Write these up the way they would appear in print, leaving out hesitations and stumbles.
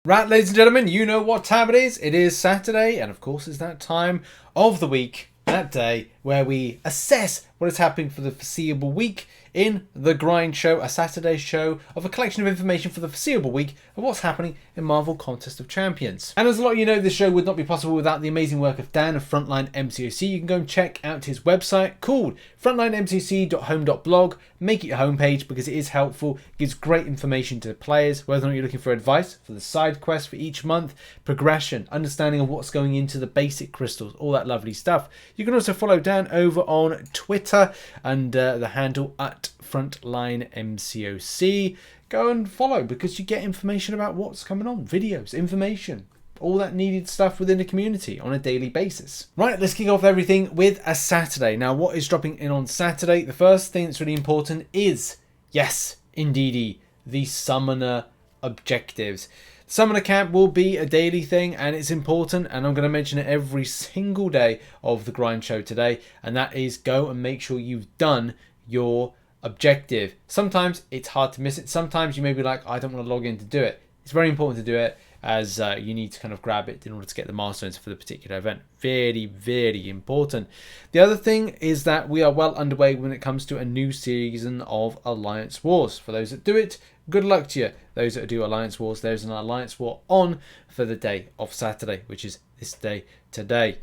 Right, ladies and gentlemen, you know what time it is. It is Saturday, and of course it's that time of the week, that day, where we assess what is happening for the foreseeable week in The Grind Show, a Saturday show of a collection of information for the foreseeable week of what's happening in Marvel Contest of Champions. And as a lot of you know, this show would not be possible without the amazing work of Dan of Frontline MCOC. You can go and check out his website called frontlinemcoc.home.blog. Make it your homepage because it is helpful, gives great information to the players, whether or not you're looking for advice for the side quest for each month, progression, understanding of what's going into the basic crystals, all that lovely stuff. You can also follow Dan over on Twitter and the handle at Frontline MCOC. Go and follow because you get information about what's coming on, videos, information, all that needed stuff within the community on a daily basis. Right, let's kick off everything with a Saturday. Now, what is dropping in on Saturday? The first thing that's really important is, yes, indeedy, the Summoner objectives. Summoner Camp will be a daily thing and it's important, and I'm going to mention it every single day of the Grind Show today, and that is go and make sure you've done your objective. Sometimes it's hard to miss it. Sometimes you may be like, I don't want to log in to do it. It's very important to do it, as you need to kind of grab it in order to get the milestones for the particular event. Very, very important. The other thing is that we are well underway when it comes to a new season of Alliance Wars. For those that do it, good luck to you. Those that do Alliance Wars, there's an Alliance War on for the day of Saturday, which is this day today.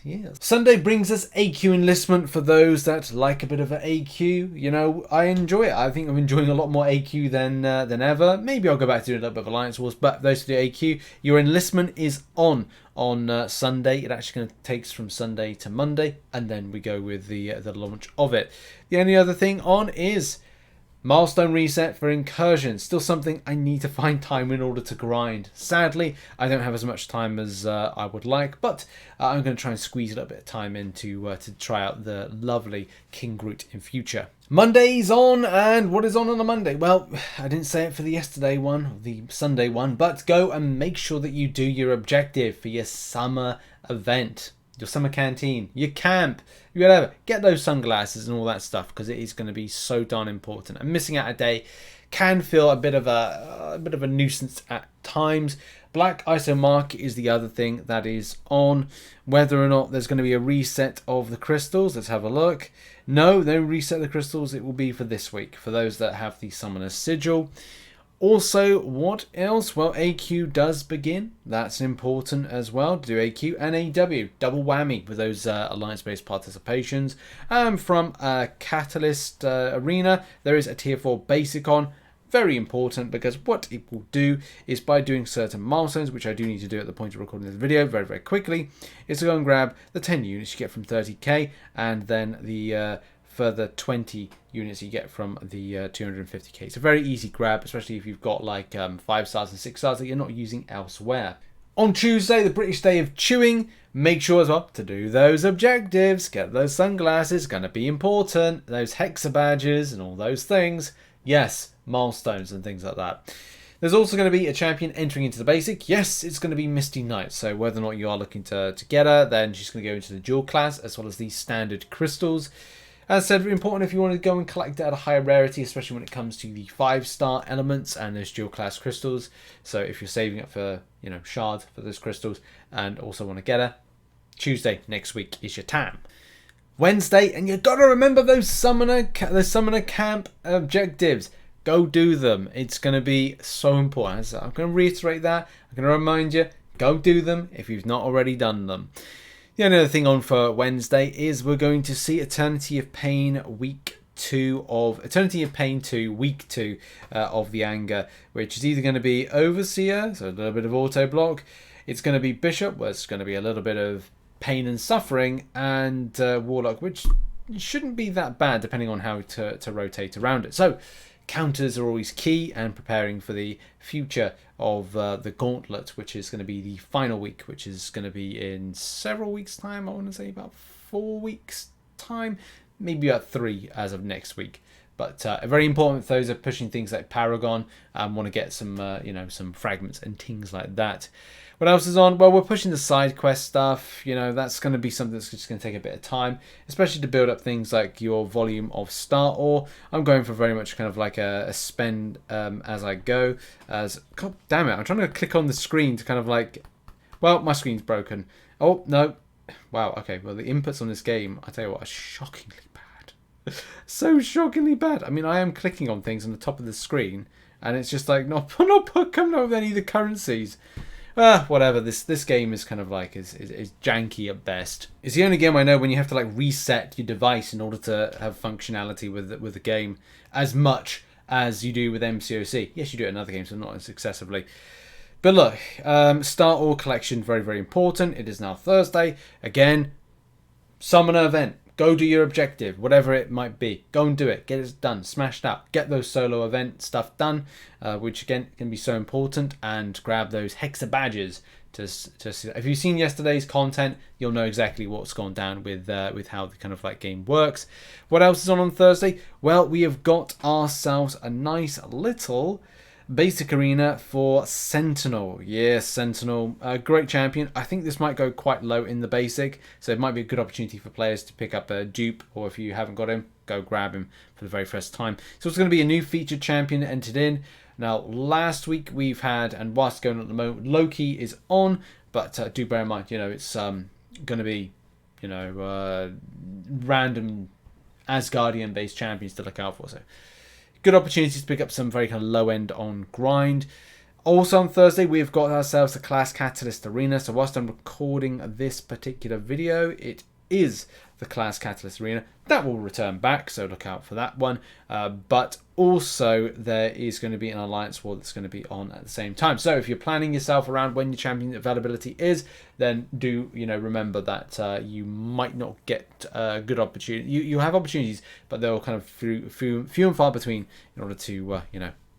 Yeah. Sunday brings us AQ Enlistment for those that like a bit of an AQ. You know, I enjoy it. I think I'm enjoying a lot more AQ than ever. Maybe I'll go back to doing a little bit of Alliance Wars, but those who do AQ, your Enlistment is on Sunday. It actually takes from Sunday to Monday, and then we go with the launch of it. The only other thing on is Milestone reset for Incursion. Still something I need to find time in order to grind. Sadly, I don't have as much time as I would like, but I'm going to try and squeeze a little bit of time in to try out the lovely King Groot in future. Monday's on, and what is on a Monday? Well, I didn't say it for the yesterday one, the Sunday one, but go and make sure that you do your objective for your summer event. Your summer canteen, your camp, whatever. Get those sunglasses and all that stuff because it is going to be so darn important. And missing out a day can feel a bit of a nuisance at times. Black ISO market is the other thing that is on. Whether or not there's going to be a reset of the crystals, let's have a look. No reset of the crystals. It will be for this week for those that have the Summoner Sigil. Also, what else? Well, AQ does begin. That's important as well to do AQ and AW. Double whammy with those alliance-based participations. From Catalyst Arena, there is a tier 4 basic on. Very important because what it will do is by doing certain milestones, which I do need to do at the point of recording this video very, very quickly, is to go and grab the 10 units you get from 30k and then the further 20 units you get from the 250k. It's a very easy grab, especially if you've got like 5 stars and 6 stars that you're not using elsewhere. On Tuesday, the British Day of Chewing, make sure as well to do those objectives, get those sunglasses, going to be important, those hexa badges and all those things. Yes, milestones and things like that. There's also going to be a champion entering into the basic. Yes, it's going to be Misty Knight. So whether or not you are looking to get her, then she's going to go into the dual class as well as the standard crystals. As I said, important if you want to go and collect it at a higher rarity, especially when it comes to the 5-star elements and those dual class crystals. So if you're saving up for, you know, shard for those crystals and also want to get her, Tuesday next week is your time. Wednesday, and you've got to remember those summoner camp objectives. Go do them. It's going to be so important. So I'm going to reiterate that. I'm going to remind you, go do them if you've not already done them. The only other thing on for Wednesday is we're going to see Eternity of Pain week 2 of week 2 of the Anger, which is either going to be Overseer, so a little bit of auto block. It's going to be Bishop, where it's going to be a little bit of pain and suffering, and Warlock, which shouldn't be that bad depending on how to rotate around it. So counters are always key, and preparing for the future of the Gauntlet, which is going to be the final week, which is going to be in several weeks' time. I want to say about 4 weeks' time, maybe about 3 as of next week. But very important for those who are pushing things like Paragon and want to get some, some fragments and things like that. What else is on? Well, we're pushing the side quest stuff. That's going to be something that's just going to take a bit of time, especially to build up things like your volume of star ore. I'm going for very much kind of like a spend as I go. God damn it, I'm trying to click on the screen to kind of like... Well, my screen's broken. Oh, no. Wow, okay. Well, the inputs on this game, I tell you what, are shockingly bad. So shockingly bad. I mean, I am clicking on things on the top of the screen, and it's just like not coming up with any of the currencies. Whatever. This game is kind of like is janky at best. It's the only game I know when you have to like reset your device in order to have functionality with the game as much as you do with MCOC. Yes, you do it in other games, but not as excessively. But look, Star Ore collection, very, very important. It is now Thursday. Again, summoner event. Go do your objective, whatever it might be. Go and do it. Get it done. Smashed out. Get those solo event stuff done, which again can be so important. And grab those Hexa badges. If you've seen yesterday's content, you'll know exactly what's gone down with how the kind of like game works. What else is on Thursday? Well, we have got ourselves a nice little basic arena for Sentinel. Yes, Sentinel, great champion. I think this might go quite low in the basic, so it might be a good opportunity for players to pick up a dupe, or if you haven't got him, go grab him for the very first time. So it's going to be a new featured champion entered in. Now, last week we've had, and whilst going on at the moment, Loki is on, but do bear in mind, it's going to be, random Asgardian-based champions to look out for. So good opportunities to pick up some very kind of low end on grind. Also on Thursday, we've got ourselves the Class Catalyst Arena. So whilst I'm recording this particular video, it is the Class Catalyst Arena. That will return back, so look out for that one. But also there is going to be an Alliance War that's going to be on at the same time. So if you're planning yourself around when your champion availability is, then do remember that you might not get a good opportunity. You have opportunities, but they'll kind of few and far between in order to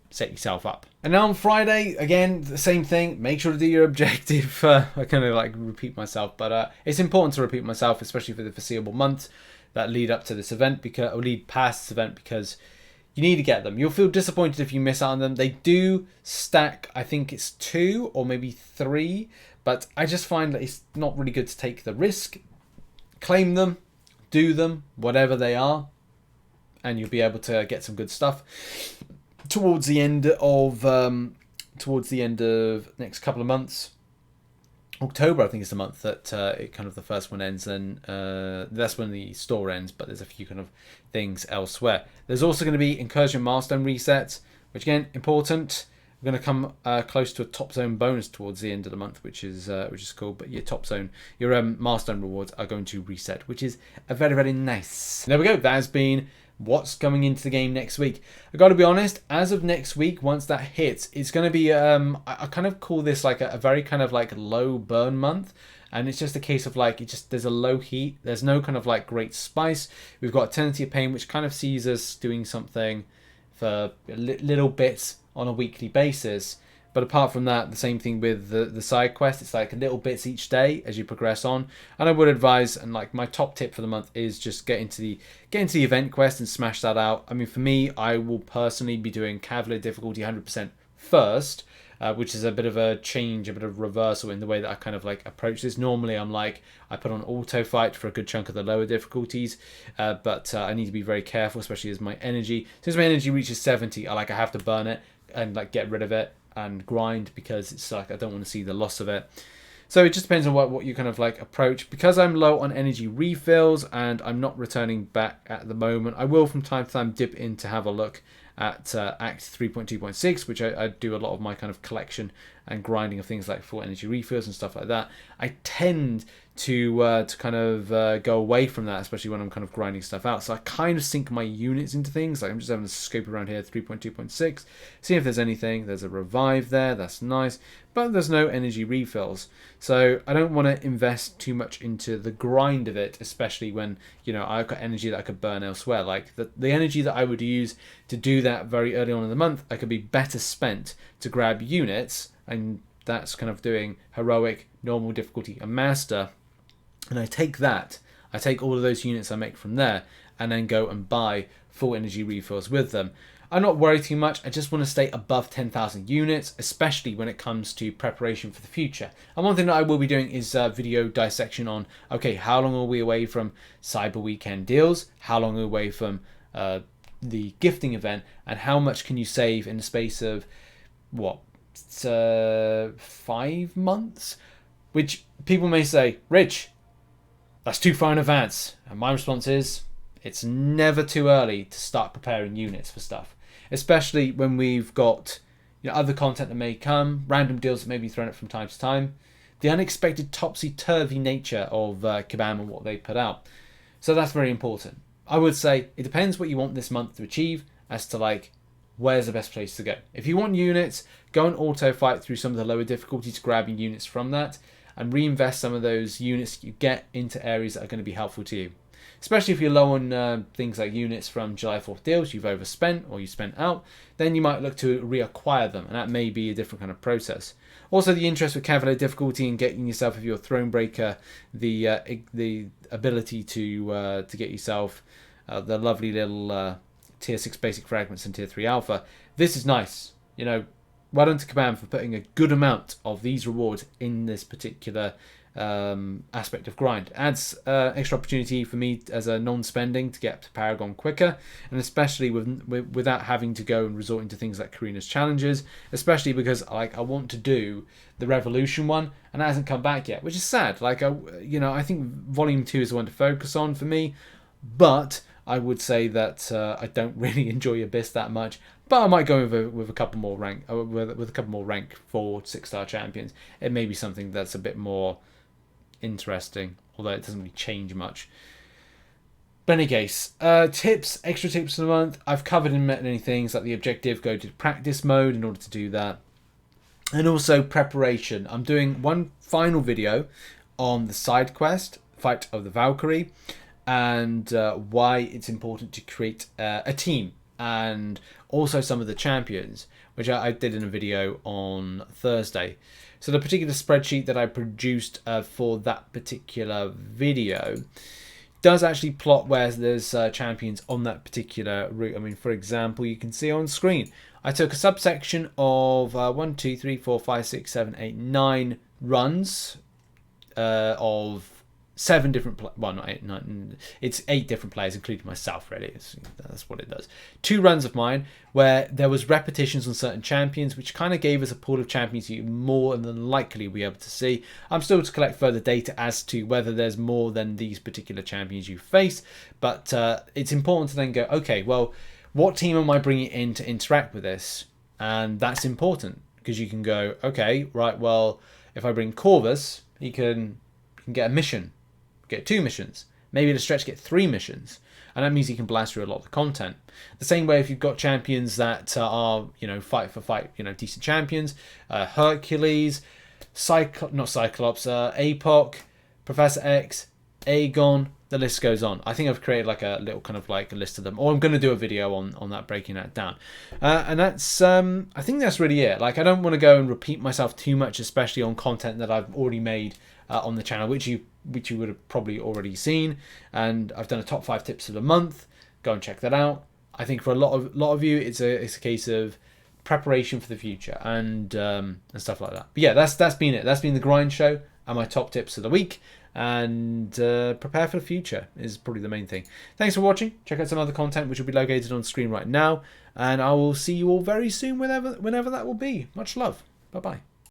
set yourself up. And now on Friday, again, the same thing. Make sure to do your objective. I kind of like repeat myself, but it's important to repeat myself, especially for the foreseeable months that lead up to this event, or lead past this event, because you need to get them. You'll feel disappointed if you miss out on them. They do stack, I think it's 2 or maybe 3, but I just find that it's not really good to take the risk. Claim them, do them, whatever they are, and you'll be able to get some good stuff. Towards the end of next couple of months, October I think is the month that it kind of the first one ends, and that's when the store ends. But there's a few kind of things elsewhere. There's also going to be Incursion Milestone resets, which again important. We're going to come close to a top zone bonus towards the end of the month, which is cool. But your top zone, your milestone rewards are going to reset, which is very, very nice. There we go. That has been what's coming into the game next week. I got to be honest, as of next week, once that hits, it's going to be I kind of call this like a very kind of like low burn month, and it's just a case of like there's a low heat, there's no kind of like great spice. We've got Eternity of Pain, which kind of sees us doing something for little bits on a weekly basis. But apart from that, the same thing with the side quest. It's like little bits each day as you progress on. And I would advise, and like my top tip for the month is just get into the event quest and smash that out. I mean, for me, I will personally be doing Cavalier difficulty 100% first, which is a bit of a change, a bit of reversal in the way that I kind of like approach this. Normally, I'm like, I put on auto fight for a good chunk of the lower difficulties, but I need to be very careful, especially as my energy. Since my energy reaches 70, I have to burn it and like get rid of it and grind, because it's like I don't want to see the loss of it. So it just depends on what you kind of like approach. Because I'm low on energy refills and I'm not returning back at the moment, I will from time to time dip in to have a look at Act 3.2.6, which I do a lot of my kind of collection and grinding of things like full energy refills and stuff like that. I tend to kind of go away from that, especially when I'm kind of grinding stuff out. So I kind of sink my units into things. Like I'm just having a scope around here, 3.2.6, see if there's anything. There's a revive there, that's nice, but there's no energy refills. So I don't want to invest too much into the grind of it, especially when I've got energy that I could burn elsewhere. Like the energy that I would use to do that very early on in the month, I could be better spent to grab units, and that's kind of doing heroic, normal difficulty, and master. And I take all of those units I make from there and then go and buy full energy refills with them. I'm not worried too much. I just want to stay above 10,000 units, especially when it comes to preparation for the future. And one thing that I will be doing is video dissection on, okay, how long are we away from Cyber Weekend deals? How long are we away from the gifting event? And how much can you save in the space of, what, 5 months? Which people may say, Rich, that's too far in advance. And my response is, it's never too early to start preparing units for stuff. Especially when we've got other content that may come, random deals that may be thrown up from time to time, the unexpected topsy-turvy nature of Kabam and what they put out. So that's very important. I would say it depends what you want this month to achieve as to like where's the best place to go. If you want units, go and auto fight through some of the lower difficulties, grabbing units from that, and reinvest some of those units you get into areas that are going to be helpful to you. Especially if you're low on things like units from July 4th deals you've overspent or you spent out, then you might look to reacquire them, and that may be a different kind of process. Also, the interest with Cavalier difficulty in getting yourself, if you're Thronebreaker, the ability to get yourself the lovely little tier 6 basic fragments and tier 3 alpha. This is nice. Well done to Kabam for putting a good amount of these rewards in this particular aspect of grind. Adds extra opportunity for me as a non-spending to get up to Paragon quicker, and especially without having to go and resort into things like Karina's challenges, especially because I want to do the Revolution one and that hasn't come back yet, which is sad. I think Volume 2 is the one to focus on for me, but I would say that I don't really enjoy Abyss that much. But I might go with a couple more rank with a couple more rank 4 6-star champions. It may be something that's a bit more interesting, although it doesn't really change much. But in any case, extra tips of the month. I've covered in many things like the objective, go to practice mode in order to do that, and also preparation. I'm doing one final video on the side quest, Fight of the Valkyrie, and why it's important to create a team, and also some of the champions, which I did in a video on Thursday. So the particular spreadsheet that I produced for that particular video does actually plot where there's champions on that particular route. I mean, for example, you can see on screen, I took a subsection of 1, 2, 3, 4, 5, 6, 7, 8, 9 runs of 7 different well, not 8, 9, it's 8 different players, including myself, really. That's what it does. 2 runs of mine where there was repetitions on certain champions, which kind of gave us a pool of champions you more than likely be able to see. I'm still to collect further data as to whether there's more than these particular champions you face, but it's important to then go, okay, well, what team am I bringing in to interact with this? And that's important, because you can go, okay, right, well, if I bring Corvus, he can get a mission, get 2 missions, maybe at a stretch get 3 missions, and that means you can blast through a lot of the content. The same way if you've got champions that are, fight for fight, decent champions, Hercules, not Cyclops, APOC, Professor X, Aegon, the list goes on. I think I've created like a little kind of like a list of them, or I'm going to do a video on that, breaking that down. And that's, I think that's really it. Like, I don't want to go and repeat myself too much, especially on content that I've already made on the channel, which you would have probably already seen. And I've done a top 5 tips of the month. Go and check that out. I think for a lot of you, it's a case of preparation for the future and stuff like that. But yeah, that's been it. That's been the Grind Show and my top tips of the week. And prepare for the future is probably the main thing. Thanks for watching. Check out some other content which will be located on screen right now, and I will see you all very soon, whenever that will be. Much love. Bye bye.